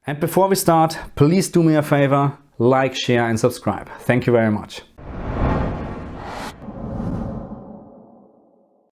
And before we start, please do me a favor, like, share and subscribe. Thank you very much.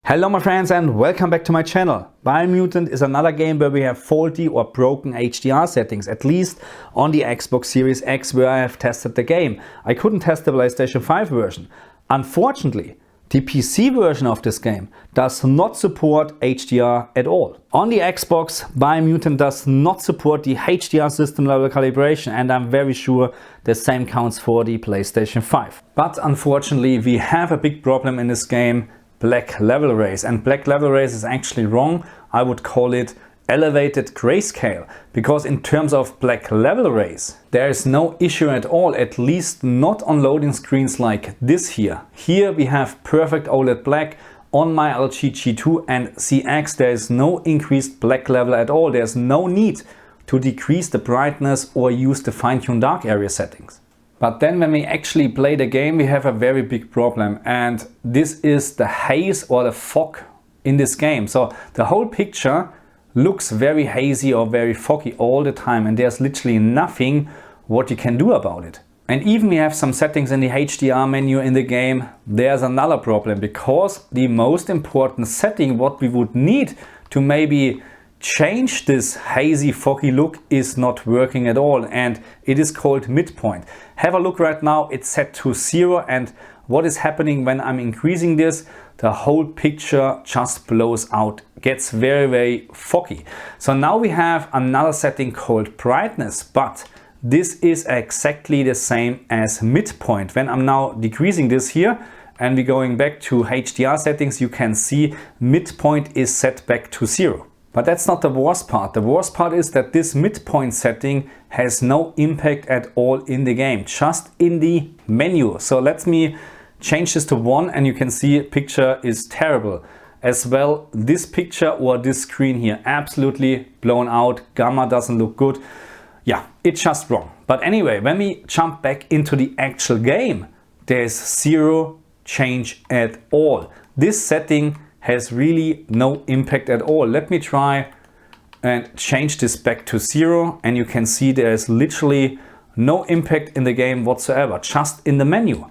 Hello my friends and welcome back to my channel. Biomutant is another game where we have faulty or broken HDR settings, at least on the Xbox Series X where I have tested the game. I couldn't test the PlayStation 5 version. Unfortunately, the PC version of this game does not support HDR at all. On the Xbox, Biomutant does not support the HDR system level calibration, and I'm very sure the same counts for the PlayStation 5. But unfortunately, we have a big problem in this game: black level raise. And black level raise is actually wrong. I would call it elevated grayscale, because in terms of black level raise there is no issue at all, at least not on loading screens like this here. Here we have perfect OLED black. On my LG G2 and CX there is no increased black level at all. There's no need to decrease the brightness or use the fine-tuned dark area settings. But then when we actually play the game we have a very big problem, and this is the haze or the fog in this game. So the whole picture looks very hazy or very foggy all the time, and there's literally nothing what you can do about it. And even we have some settings in the HDR menu in the game, there's another problem, because the most important setting what we would need to maybe change this hazy foggy look is not working at all, and it is called midpoint. Have a look right now, it's set to 0, and what is happening when I'm increasing this? The whole picture just blows out, gets very foggy. So now we have another setting called brightness, but this is exactly the same as midpoint. When I'm now decreasing this here and we're going back to HDR settings, you can see midpoint is set back to 0. But that's not the worst part. The worst part is that this midpoint setting has no impact at all in the game, just in the menu. So let me change this to 1 and you can see picture is terrible. As well, this picture or this screen here, absolutely blown out. Gamma doesn't look good. Yeah, it's just wrong. But anyway, when we jump back into the actual game, there's 0 change at all. This setting has really no impact at all. Let me try and change this back to 0 and you can see there's literally no impact in the game whatsoever, just in the menu.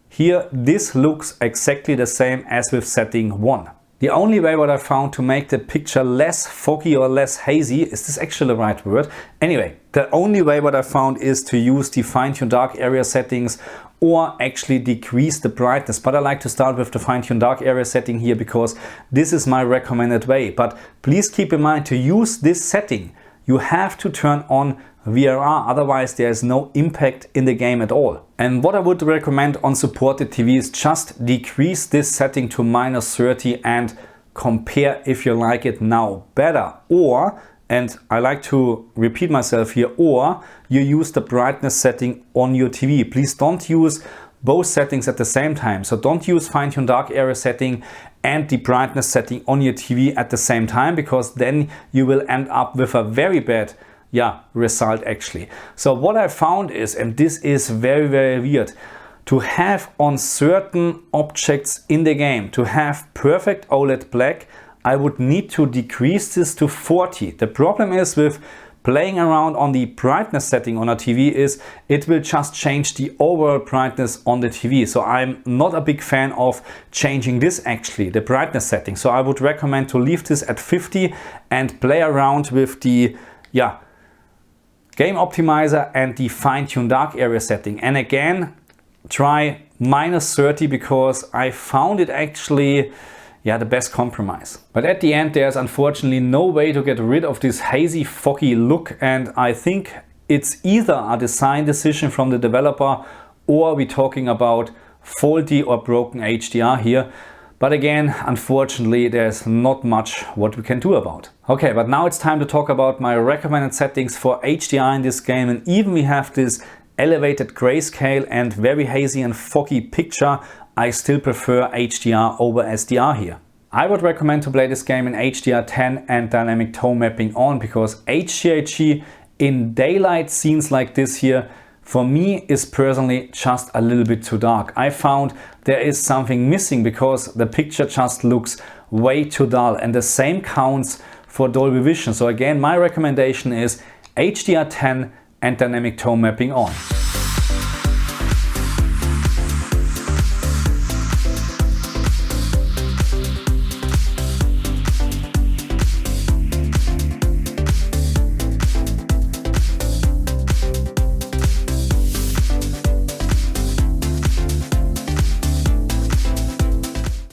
Here this looks exactly the same as with setting 1. The only way what I found to make the picture less foggy or less hazy, is this actually the right word? Anyway, the only way what I found is to use the fine-tuned dark area settings or actually decrease the brightness. But I like to start with the fine-tuned dark area setting here because this is my recommended way. But please keep in mind, to use this setting you have to turn on VRR, otherwise there is no impact in the game at all. And what I would recommend on supported TV is just decrease this setting to -30 and compare if you like it now better. Or, and I like to repeat myself here, or you use the brightness setting on your TV. Please don't use both settings at the same time. So don't use fine-tuned dark area setting and the brightness setting on your TV at the same time, because then you will end up with a very bad result actually. So what I found is, and this is very weird, to have on certain objects in the game, to have perfect OLED black, I would need to decrease this to 40. The problem is with playing around on the brightness setting on a TV is it will just change the overall brightness on the TV. So I'm not a big fan of changing this actually, the brightness setting. So I would recommend to leave this at 50 and play around with the game optimizer and the fine-tuned dark area setting. And again, try -30 because I found it actually the best compromise. But at the end there's unfortunately no way to get rid of this hazy foggy look, and I think it's either a design decision from the developer or we're talking about faulty or broken HDR here. But again, unfortunately there's not much what we can do about. Okay, but now it's time to talk about my recommended settings for HDR in this game. And even we have this elevated grayscale and very hazy and foggy picture, I still prefer HDR over SDR here. I would recommend to play this game in HDR10 and dynamic tone mapping on, because HDRG in daylight scenes like this here for me is personally just a little bit too dark. I found there is something missing because the picture just looks way too dull, and the same counts for Dolby Vision. So again, my recommendation is HDR10 and dynamic tone mapping on.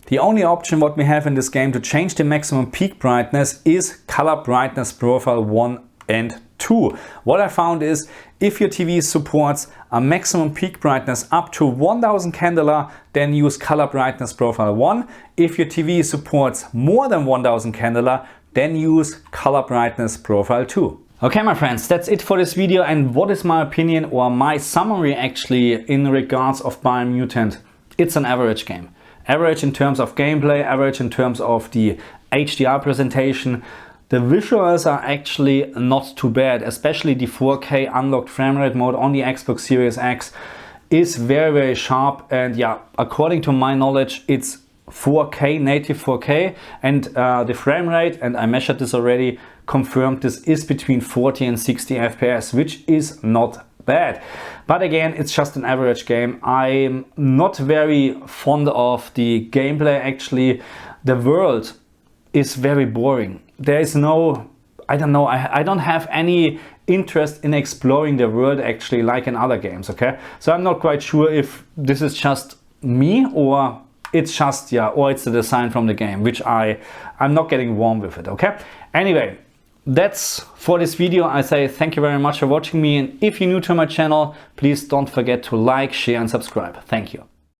The only option what we have in this game to change the maximum peak brightness is color brightness profile 1 and 2. What I found is if your TV supports a maximum peak brightness up to 1000 candela, then use color brightness profile 1. If your TV supports more than 1000 candela, then use color brightness profile 2. Okay, my friends, that's it for this video. And what is my opinion or my summary actually in regards of Biomutant? It's an average game. Average in terms of gameplay, average in terms of the HDR presentation. The visuals are actually not too bad, especially the 4K unlocked frame rate mode on the Xbox Series X is very, very sharp. And yeah, according to my knowledge, it's 4K, native 4K, and the frame rate, and I measured this already, confirmed this is between 40 and 60 FPS, which is not bad. But again, it's just an average game. I'm not very fond of the gameplay actually. The world is very boring. There is no, I don't know, I don't have any interest in exploring the world actually like in other games, okay? So I'm not quite sure if this is just me or it's just, yeah, or it's the design from the game, which I'm not getting warm with it, okay? Anyway, that's for this video. I say thank you very much for watching me, and if you're new to my channel, please don't forget to like, share and subscribe. Thank you.